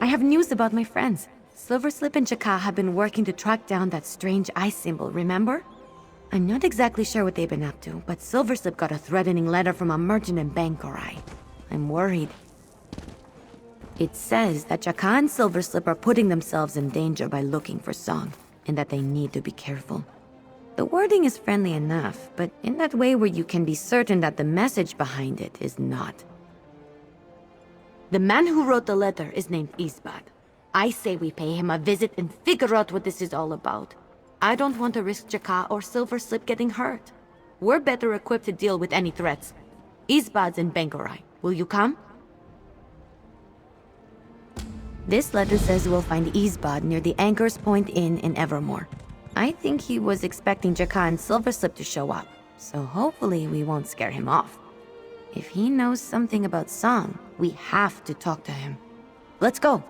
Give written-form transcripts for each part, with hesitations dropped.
I have news about my friends. Silverslip and Chaka have been working to track down that strange eye symbol, remember? I'm not exactly sure what they've been up to, but Silverslip got a threatening letter from a merchant in Bangkorai. I'm worried. It says that Chaka and Silverslip are putting themselves in danger by looking for Song, and that they need to be careful. The wording is friendly enough, but in that way where you can be certain that the message behind it is not. The man who wrote the letter is named Isbad. I say we pay him a visit and figure out what this is all about. I don't want to risk Chaka or Silverslip getting hurt. We're better equipped to deal with any threats. Isbad's in Bangkorai. Will you come? This letter says we'll find Isbad near the Anchor's Point Inn in Evermore. I think he was expecting Chaka and Silverslip to show up, so hopefully we won't scare him off. If he knows something about Song, we have to talk to him. Let's go.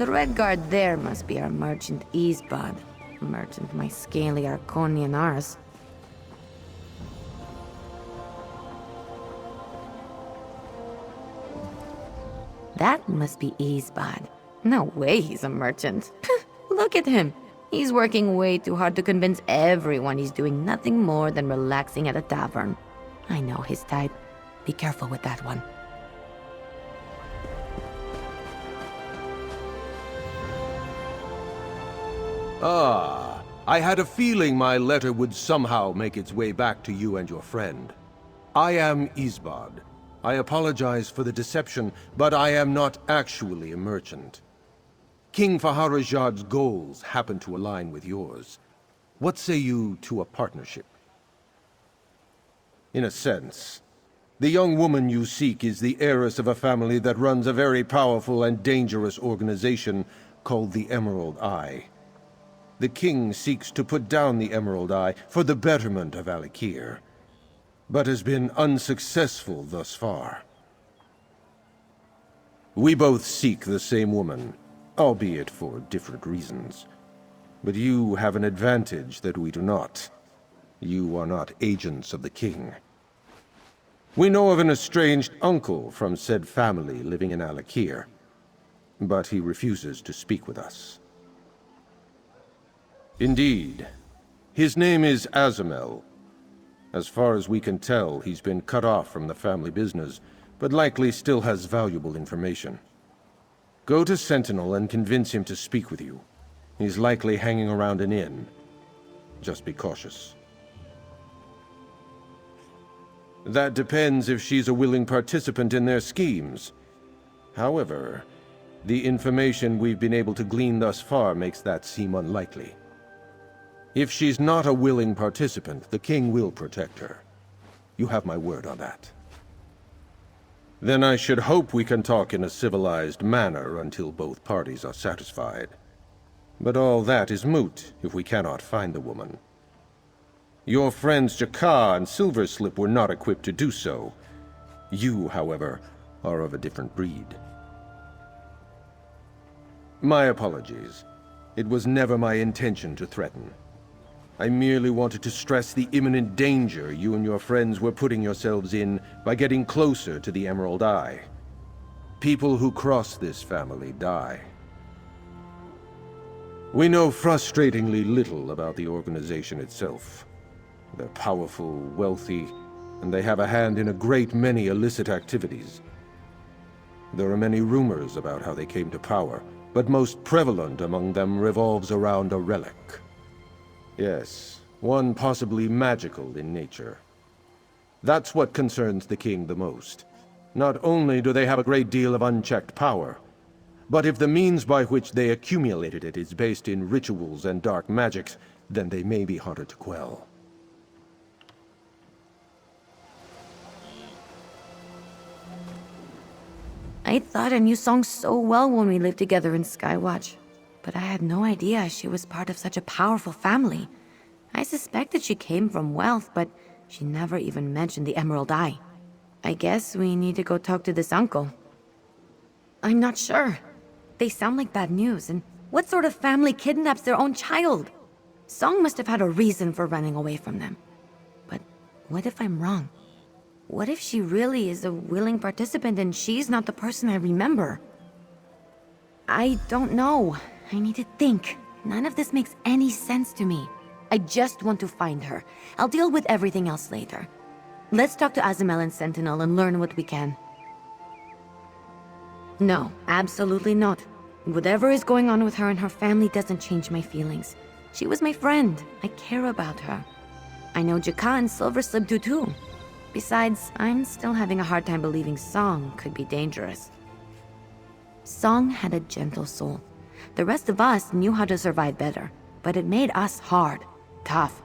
The red guard there must be our merchant Isbad. Merchant my scaly Arconian Ars. That must be Isbad. No way he's a merchant. Look at him. He's working way too hard to convince everyone he's doing nothing more than relaxing at a tavern. I know his type. Be careful with that one. Ah, I had a feeling my letter would somehow make its way back to you and your friend. I am Isbad. I apologize for the deception, but I am not actually a merchant. King Faharajad's goals happen to align with yours. What say you to a partnership? In a sense, the young woman you seek is the heiress of a family that runs a very powerful and dangerous organization called the Emerald Eye. The king seeks to put down the Emerald Eye for the betterment of Alikir, but has been unsuccessful thus far. We both seek the same woman, albeit for different reasons. But you have an advantage that we do not. You are not agents of the king. We know of an estranged uncle from said family living in Alikir, but he refuses to speak with us. Indeed. His name is Azamel. As far as we can tell, he's been cut off from the family business, but likely still has valuable information. Go to Sentinel and convince him to speak with you. He's likely hanging around an inn. Just be cautious. That depends if she's a willing participant in their schemes. However, the information we've been able to glean thus far makes that seem unlikely. If she's not a willing participant, the king will protect her. You have my word on that. Then I should hope we can talk in a civilized manner until both parties are satisfied. But all that is moot if we cannot find the woman. Your friends Chaka and Silverslip were not equipped to do so. You, however, are of a different breed. My apologies. It was never my intention to threaten. I merely wanted to stress the imminent danger you and your friends were putting yourselves in by getting closer to the Emerald Eye. People who cross this family die. We know frustratingly little about the organization itself. They're powerful, wealthy, and they have a hand in a great many illicit activities. There are many rumors about how they came to power, but most prevalent among them revolves around a relic. Yes, one possibly magical in nature. That's what concerns the king the most. Not only do they have a great deal of unchecked power, but if the means by which they accumulated it is based in rituals and dark magics, then they may be harder to quell. I thought I knew Song so well when we lived together in Skywatch, but I had no idea she was part of such a powerful family. I suspected she came from wealth, but she never even mentioned the Emerald Eye. I guess we need to go talk to this uncle. I'm not sure. They sound like bad news, and what sort of family kidnaps their own child? Song must have had a reason for running away from them. But what if I'm wrong? What if she really is a willing participant and she's not the person I remember? I don't know. I need to think. None of this makes any sense to me. I just want to find her. I'll deal with everything else later. Let's talk to Azamel and Sentinel and learn what we can. No, absolutely not. Whatever is going on with her and her family doesn't change my feelings. She was my friend. I care about her. I know Jaka and Silverslip do too. Besides, I'm still having a hard time believing Song could be dangerous. Song had a gentle soul. The rest of us knew how to survive better, but it made us hard, tough.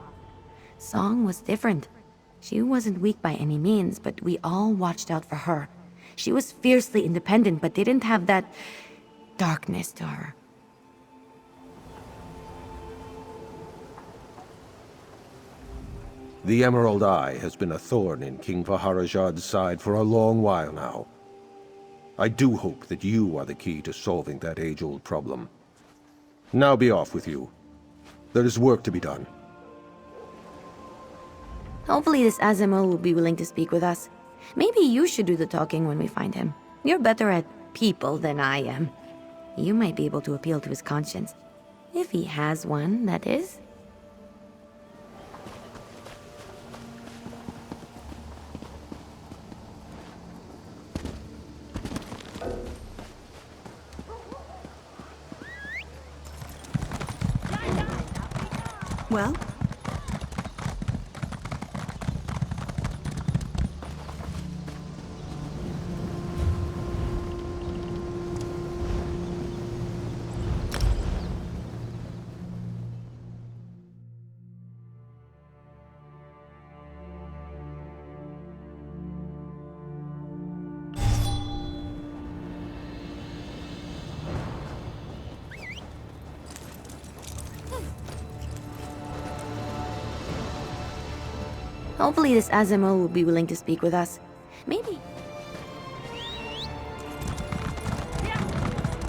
Song was different. She wasn't weak by any means, but we all watched out for her. She was fiercely independent, but didn't have that darkness to her. The Emerald Eye has been a thorn in King Vaharajad's side for a long while now. I do hope that you are the key to solving that age-old problem. Now be off with you. There is work to be done. Hopefully this Azamel will be willing to speak with us. Maybe you should do the talking when we find him. You're better at people than I am. You might be able to appeal to his conscience. If he has one, that is. Well? Hopefully this Azamel will be willing to speak with us. Maybe.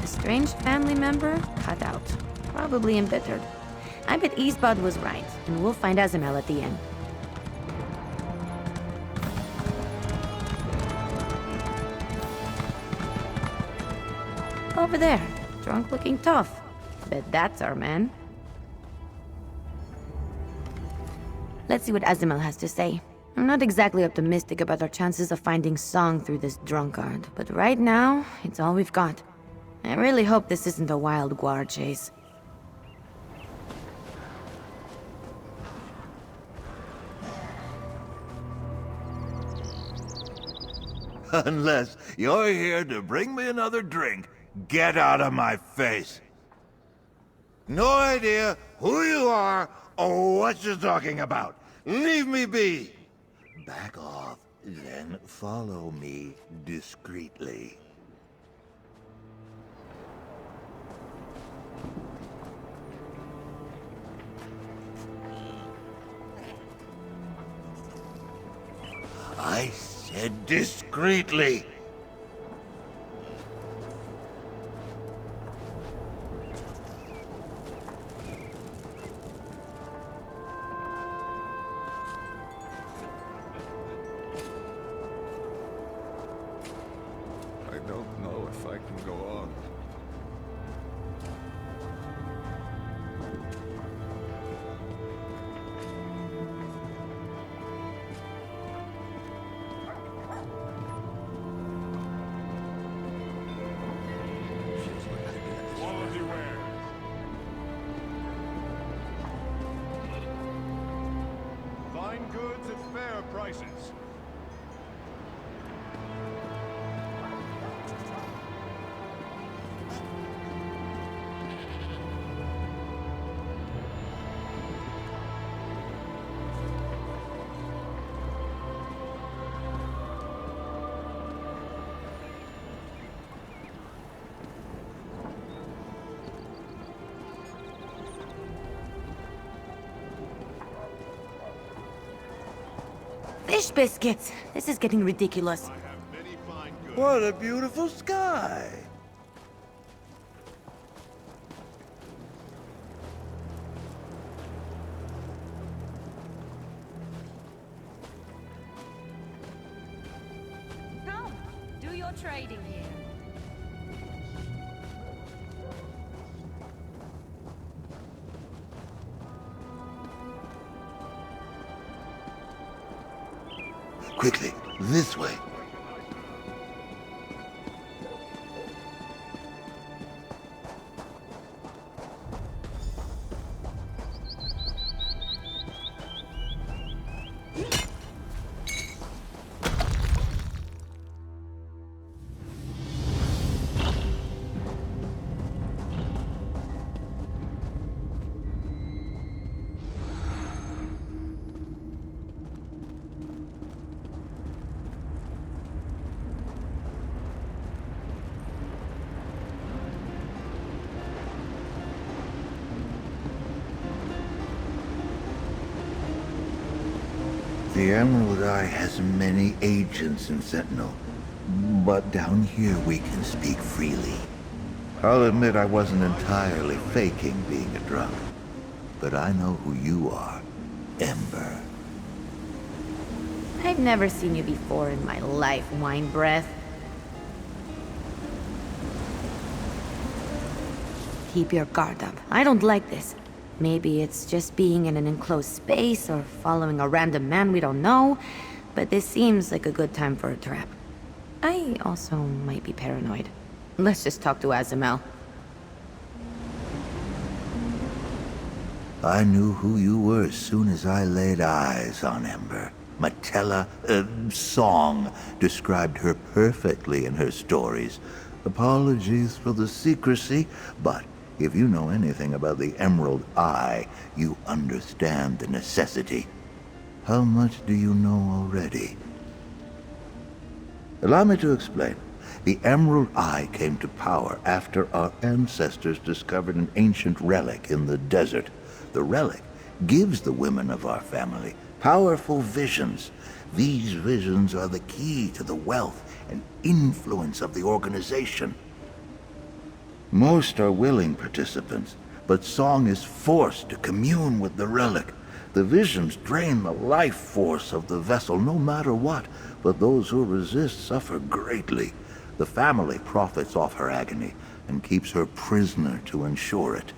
A strange family member? Cut out. Probably embittered. I bet Eastbud was right, and we'll find Azamel at the end. Over there, drunk looking tough. Bet that's our man. Let's see what Azamel has to say. I'm not exactly optimistic about our chances of finding Song through this drunkard, but right now, it's all we've got. I really hope this isn't a wild guard chase. Unless you're here to bring me another drink, get out of my face. No idea who you are or what you're talking about. Leave me be. Back off, then follow me discreetly. I said discreetly. I don't know if I can go on. Quality wares. Fine goods at fair prices. Fish biscuits! This is getting ridiculous. What a beautiful sky! Come, do your trading here. Quickly, this way. The Emerald Eye has many agents in Sentinel, but down here we can speak freely. I'll admit I wasn't entirely faking being a drunk, but I know who you are, Ember. I've never seen you before in my life, wine breath. Keep your guard up. I don't like this. Maybe it's just being in an enclosed space or following a random man we don't know, but this seems like a good time for a trap. I also might be paranoid. Let's just talk to Azamel. I knew who you were as soon as I laid eyes on Ember. Matella, Song described her perfectly in her stories. Apologies for the secrecy, but if you know anything about the Emerald Eye, you understand the necessity. How much do you know already? Allow me to explain. The Emerald Eye came to power after our ancestors discovered an ancient relic in the desert. The relic gives the women of our family powerful visions. These visions are the key to the wealth and influence of the organization. Most are willing participants, but Song is forced to commune with the relic. The visions drain the life force of the vessel no matter what, but those who resist suffer greatly. The family profits off her agony and keeps her prisoner to ensure it.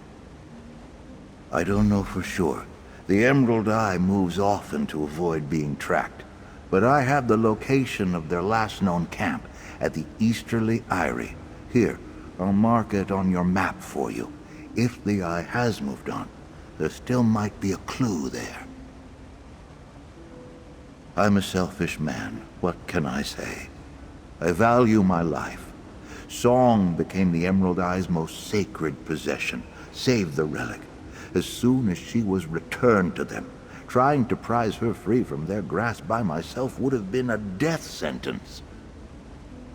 I don't know for sure. The Emerald Eye moves often to avoid being tracked, but I have the location of their last known camp at the Easterly Eyrie. Here, I'll mark it on your map for you. If the Eye has moved on, there still might be a clue there. I'm a selfish man. What can I say? I value my life. Song became the Emerald Eye's most sacred possession. Save the relic. As soon as she was returned to them, trying to prize her free from their grasp by myself would have been a death sentence.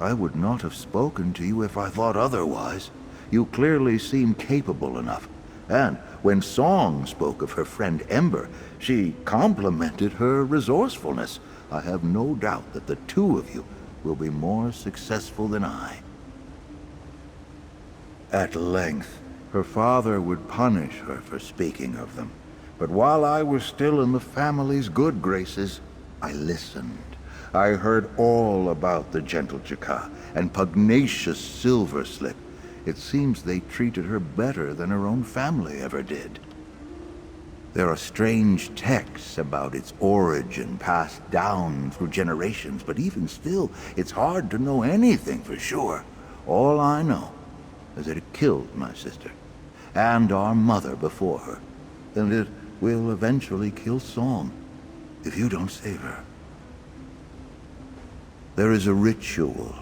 I would not have spoken to you if I thought otherwise. You clearly seem capable enough. And when Song spoke of her friend Ember, she complimented her resourcefulness. I have no doubt that the two of you will be more successful than I. At length, her father would punish her for speaking of them. But while I was still in the family's good graces, I listened. I heard all about the gentle Jaka and pugnacious Silver Slip. It seems they treated her better than her own family ever did. There are strange texts about its origin passed down through generations, but even still, it's hard to know anything for sure. All I know is that it killed my sister, and our mother before her, and it will eventually kill Song, if you don't save her. There is a ritual.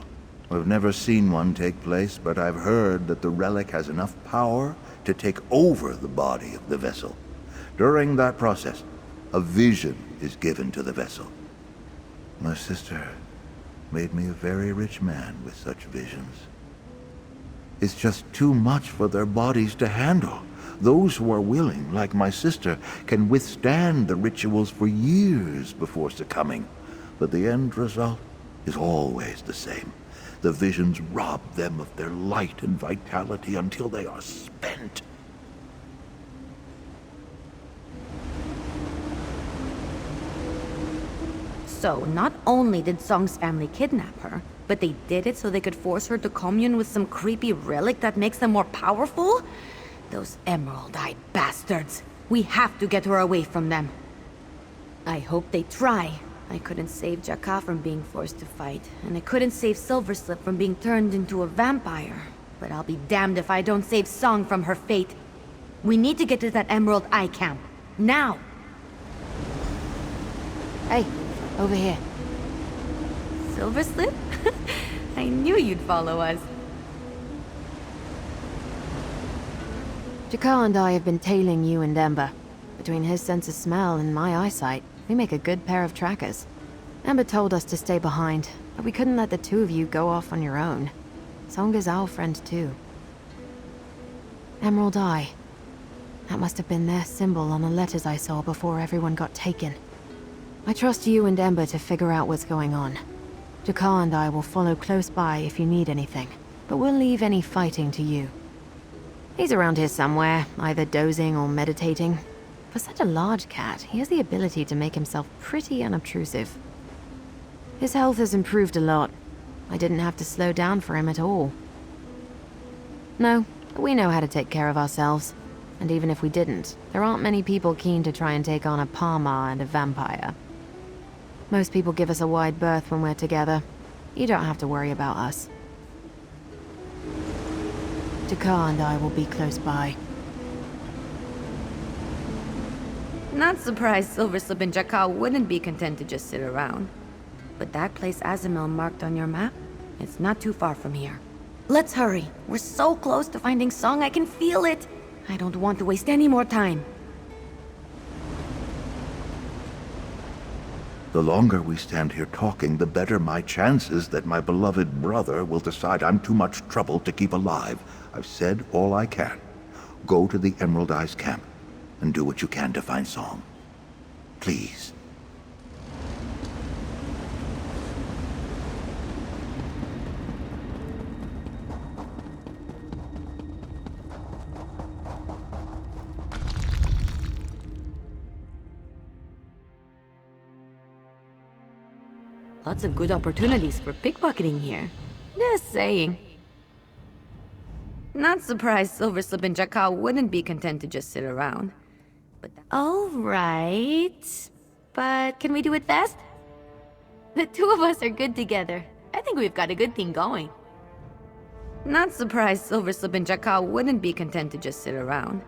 I've never seen one take place, but I've heard that the relic has enough power to take over the body of the vessel. During that process, a vision is given to the vessel. My sister made me a very rich man with such visions. is just too much for their bodies to handle. Those who are willing, like my sister, can withstand the rituals for years before succumbing. But the end result is always the same. The visions rob them of their light and vitality until they are spent. So, not only did Song's family kidnap her, but they did it so they could force her to commune with some creepy relic that makes them more powerful? Those emerald-eyed bastards. We have to get her away from them. I hope they try. I couldn't save Jaka from being forced to fight, and I couldn't save Silverslip from being turned into a vampire. But I'll be damned if I don't save Song from her fate. We need to get to that Emerald Eye camp. Now! Hey, over here. Silverslip? I knew you'd follow us. Jakar and I have been tailing you and Ember. Between his sense of smell and my eyesight, we make a good pair of trackers. Ember told us to stay behind, but we couldn't let the two of you go off on your own. Song is our friend too. Emerald Eye. That must have been their symbol on the letters I saw before everyone got taken. I trust you and Ember to figure out what's going on. Jakar and I will follow close by if you need anything, but we'll leave any fighting to you. He's around here somewhere, either dozing or meditating. For such a large cat, he has the ability to make himself pretty unobtrusive. His health has improved a lot. I didn't have to slow down for him at all. No, we know how to take care of ourselves. And even if we didn't, there aren't many people keen to try and take on a Parma and a vampire. Most people give us a wide berth when we're together. You don't have to worry about us. Jakar and I will be close by. Not surprised Silverslip and Jakar wouldn't be content to just sit around. But that place Azamel marked on your map, it's not too far from here. Let's hurry. We're so close to finding Song, I can feel it. I don't want to waste any more time. The longer we stand here talking, the better my chances that my beloved brother will decide I'm too much trouble to keep alive. I've said all I can. Go to the Emerald Eyes camp and do what you can to find Song. Please. Lots of good opportunities for pickpocketing here. Just saying. Not surprised Silverslip and Jakar wouldn't be content to just sit around. But all right. But can we do it fast? The two of us are good together. I think we've got a good thing going. Not surprised Silverslip and Jakar wouldn't be content to just sit around.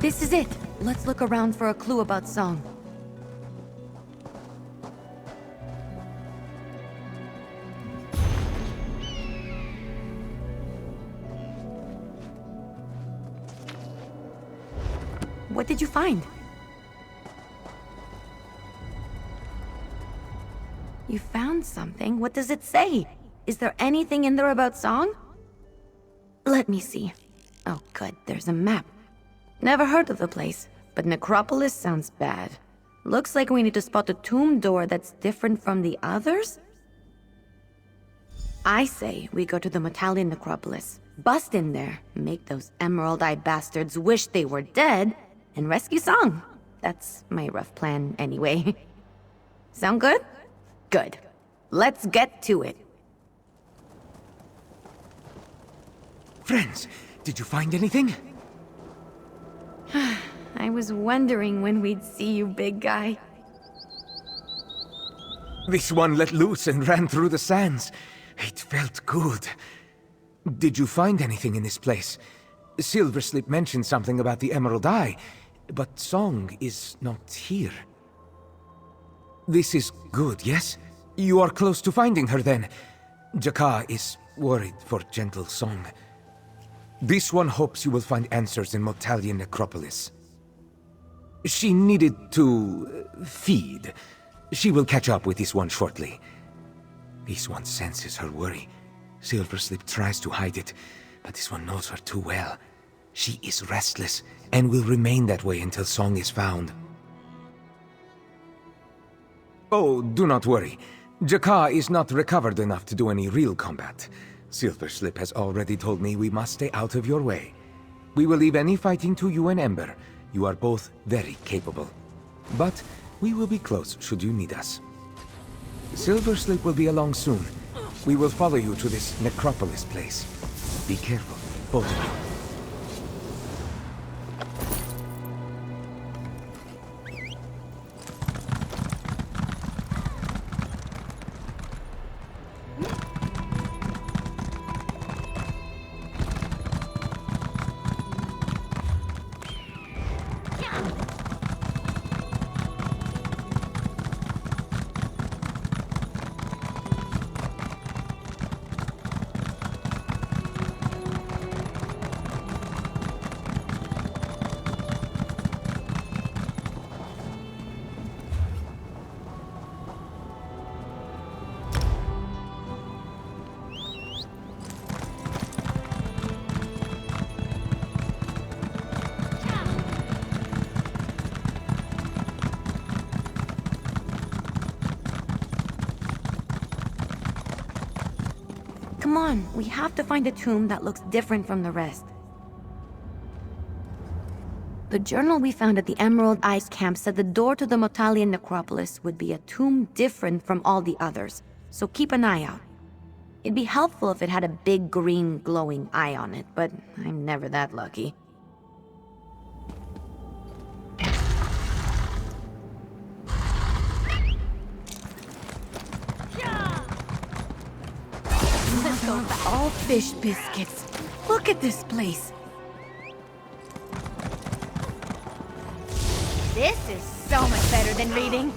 This is it. Let's look around for a clue about Song. What did you find? You found something? What does it say? Is there anything in there about Song? Let me see. Oh, good. There's a map. Never heard of the place, but Necropolis sounds bad. Looks like we need to spot a tomb door that's different from the others? I say we go to the Metalian Necropolis, bust in there, make those Emerald Eye bastards wish they were dead, and rescue Song. That's my rough plan anyway. Sound good? Good. Let's get to it. Friends, did you find anything? I was wondering when we'd see you, big guy. This one let loose and ran through the sands. It felt good. Did you find anything in this place? Silverslip mentioned something about the Emerald Eye, but Song is not here. This is good, yes? You are close to finding her then. Jakar is worried for gentle Song. This one hopes you will find answers in Metalian Necropolis. She needed to feed. She will catch up with this one shortly. This one senses her worry. Silverslip tries to hide it, but this one knows her too well. She is restless, and will remain that way until Song is found. Oh, do not worry. Jakar is not recovered enough to do any real combat. Silverslip has already told me we must stay out of your way. We will leave any fighting to you and Ember. You are both very capable. But we will be close should you need us. Silverslip will be along soon. We will follow you to this Necropolis place. Be careful, both of you. Come on, we have to find a tomb that looks different from the rest. The journal we found at the Emerald Ice Camp said the door to the Metalian Necropolis would be a tomb different from all the others, so keep an eye out. It'd be helpful if it had a big green glowing eye on it, but I'm never that lucky. All fish biscuits. Look at this place. This is so much better than reading.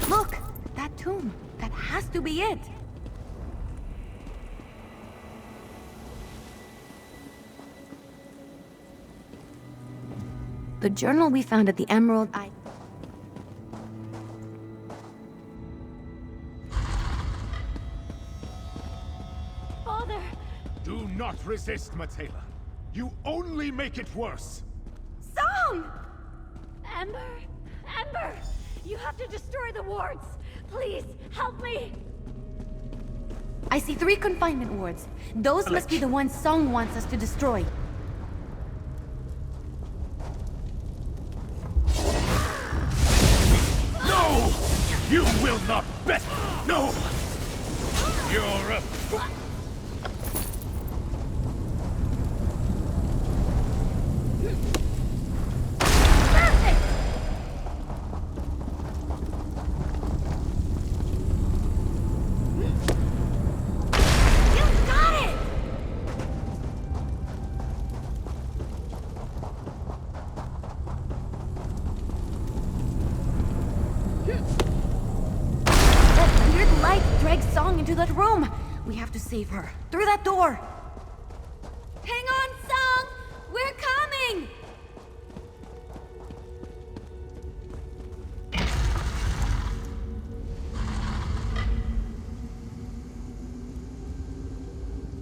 Look, that tomb. That has to be it. The journal we found at the Emerald Eye. Father! Do not resist, Matela. You only make it worse. Song! Ember! Ember! You have to destroy the wards! Please, help me! I see 3 confinement wards. Those must be the ones Song wants us to destroy. not best. No! You're a... Into that room! We have to save her. Through that door! Hang on, Song! We're coming!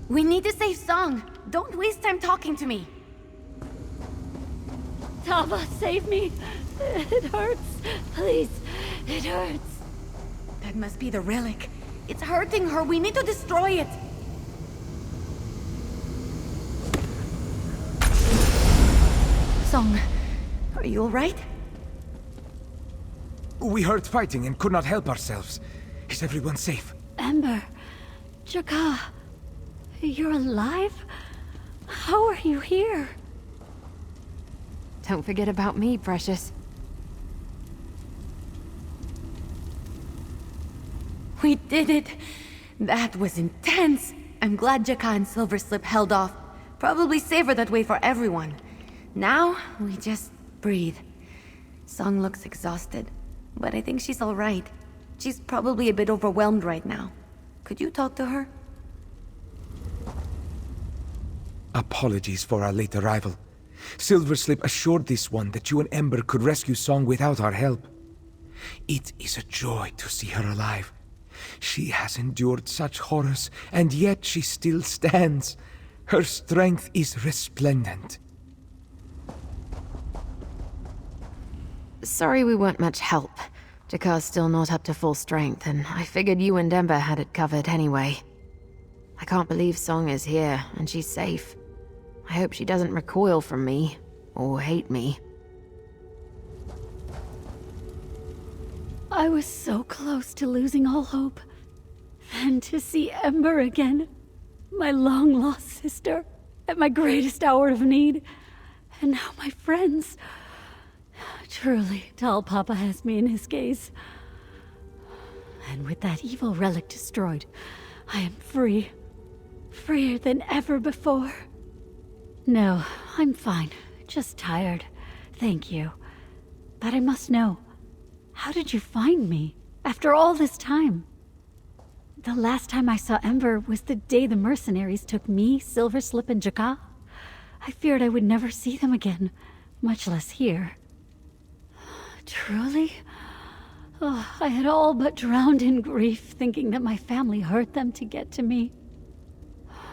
We need to save Song. Don't waste time talking to me. Tava, save me. It hurts. Please, it hurts. That must be the relic. It's hurting her. We need to destroy it. Song, are you all right? We heard fighting and could not help ourselves. Is everyone safe? Ember, Jaka, you're alive? How are you here? Don't forget about me, precious. We did it! That was intense! I'm glad Jaka and Silverslip held off. Probably safer that way for everyone. Now, we just breathe. Song looks exhausted, but I think she's alright. She's probably a bit overwhelmed right now. Could you talk to her? Apologies for our late arrival. Silverslip assured this one that you and Ember could rescue Song without our help. It is a joy to see her alive. She has endured such horrors, and yet she still stands. Her strength is resplendent. Sorry we weren't much help. Jakar's still not up to full strength, and I figured you and Ember had it covered anyway. I can't believe Song is here, and she's safe. I hope she doesn't recoil from me, or hate me. I was so close to losing all hope. Then to see Ember again, my long-lost sister, at my greatest hour of need, and now my friends. Truly, Tall Papa has me in his gaze. And with that evil relic destroyed, I am free. Freer than ever before. No, I'm fine. Just tired. Thank you. But I must know, how did you find me, after all this time? The last time I saw Ember was the day the mercenaries took me, Silverslip, and Jaka. I feared I would never see them again, much less here. Truly? Oh, I had all but drowned in grief, thinking that my family hurt them to get to me.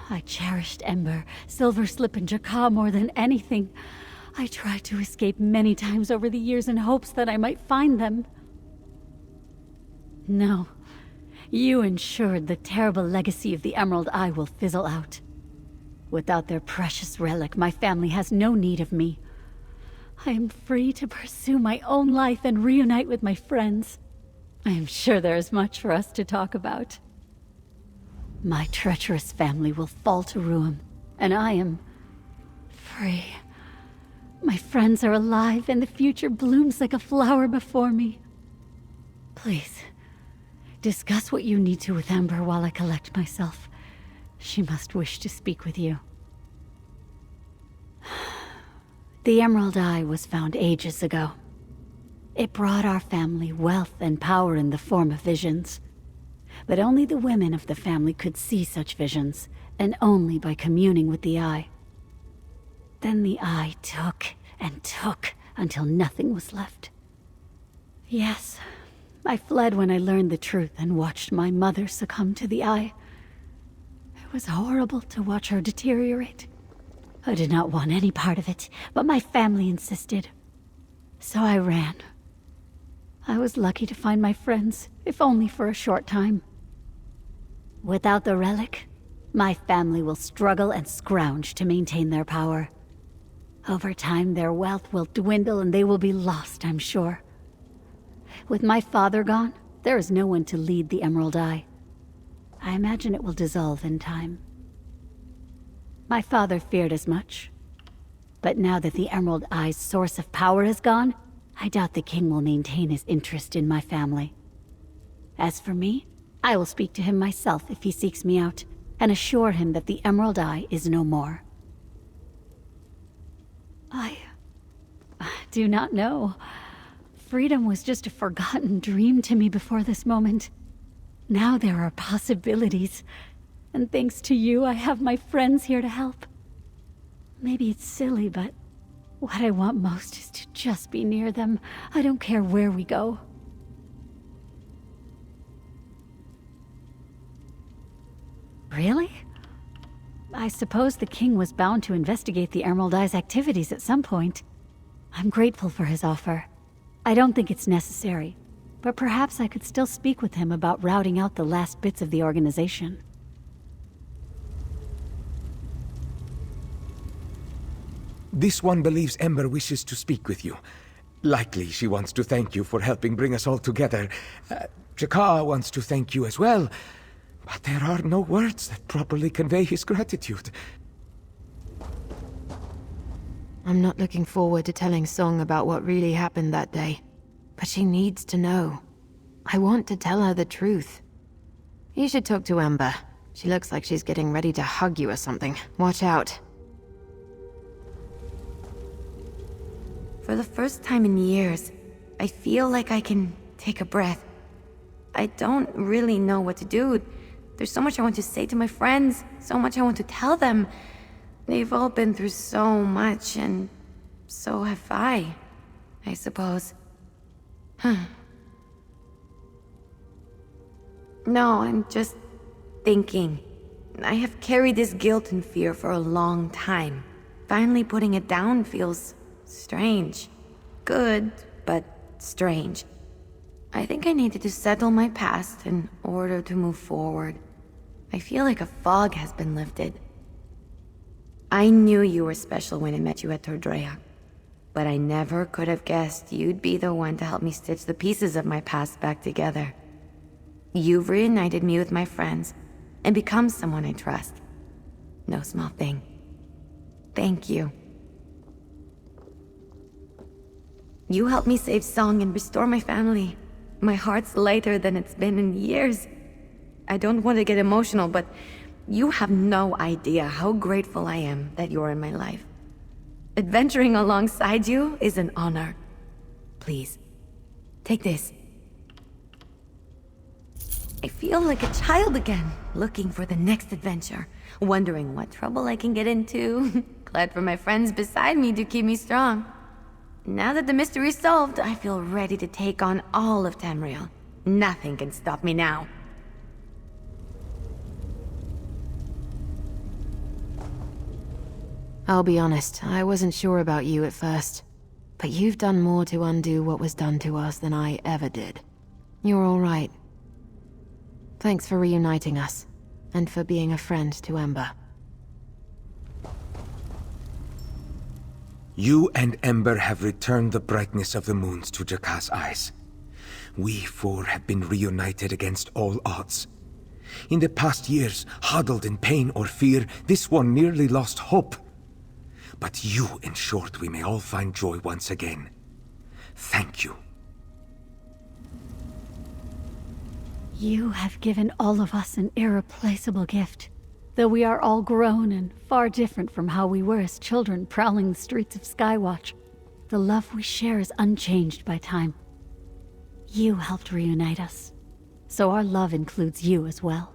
I cherished Ember, Silverslip, and Jaka more than anything. I tried to escape many times over the years in hopes that I might find them. No. You ensured the terrible legacy of the Emerald Eye will fizzle out. Without their precious relic, my family has no need of me. I am free to pursue my own life and reunite with my friends. I am sure there is much for us to talk about. My treacherous family will fall to ruin, and I am free. My friends are alive, and the future blooms like a flower before me. Please, discuss what you need to with Ember while I collect myself. She must wish to speak with you. The Emerald Eye was found ages ago. It brought our family wealth and power in the form of visions. But only the women of the family could see such visions, and only by communing with the Eye. Then the Eye took and took until nothing was left. Yes, I fled when I learned the truth and watched my mother succumb to the Eye. It was horrible to watch her deteriorate. I did not want any part of it, but my family insisted. So I ran. I was lucky to find my friends, if only for a short time. Without the relic, my family will struggle and scrounge to maintain their power. Over time, their wealth will dwindle and they will be lost, I'm sure. With my father gone, there is no one to lead the Emerald Eye. I imagine it will dissolve in time. My father feared as much. But now that the Emerald Eye's source of power is gone, I doubt the king will maintain his interest in my family. As for me, I will speak to him myself if he seeks me out, and assure him that the Emerald Eye is no more. I do not know. Freedom was just a forgotten dream to me before this moment. Now there are possibilities, and thanks to you, I have my friends here to help. Maybe it's silly, but what I want most is to just be near them. I don't care where we go. Really? I suppose the king was bound to investigate the Emerald Eye's activities at some point. I'm grateful for his offer. I don't think it's necessary, but perhaps I could still speak with him about routing out the last bits of the organization. This one believes Ember wishes to speak with you. Likely she wants to thank you for helping bring us all together. Jakar wants to thank you as well, but there are no words that properly convey his gratitude. I'm not looking forward to telling Song about what really happened that day, but she needs to know. I want to tell her the truth. You should talk to Ember. She looks like she's getting ready to hug you or something. Watch out. For the first time in years, I feel like I can take a breath. I don't really know what to do. There's so much I want to say to my friends, so much I want to tell them. They've all been through so much, and so have I suppose. No, I'm just thinking. I have carried this guilt and fear for a long time. Finally putting it down feels strange. Good, but strange. I think I needed to settle my past in order to move forward. I feel like a fog has been lifted. I knew you were special when I met you at Tordrea, but I never could have guessed you'd be the one to help me stitch the pieces of my past back together. You've reunited me with my friends and become someone I trust. No small thing. Thank you. You helped me save Song and restore my family. My heart's lighter than it's been in years. I don't want to get emotional, but you have no idea how grateful I am that you're in my life. Adventuring alongside you is an honor. Please, take this. I feel like a child again, looking for the next adventure, wondering what trouble I can get into. Glad for my friends beside me to keep me strong. Now that the mystery's solved, I feel ready to take on all of Tamriel. Nothing can stop me now. I'll be honest, I wasn't sure about you at first. But you've done more to undo what was done to us than I ever did. You're all right. Thanks for reuniting us, and for being a friend to Ember. You and Ember have returned the brightness of the moons to Jakar's eyes. We four have been reunited against all odds. In the past years, huddled in pain or fear, this one nearly lost hope. But you ensured we may all find joy once again. Thank you. You have given all of us an irreplaceable gift. Though we are all grown and far different from how we were as children prowling the streets of Skywatch, the love we share is unchanged by time. You helped reunite us, so our love includes you as well.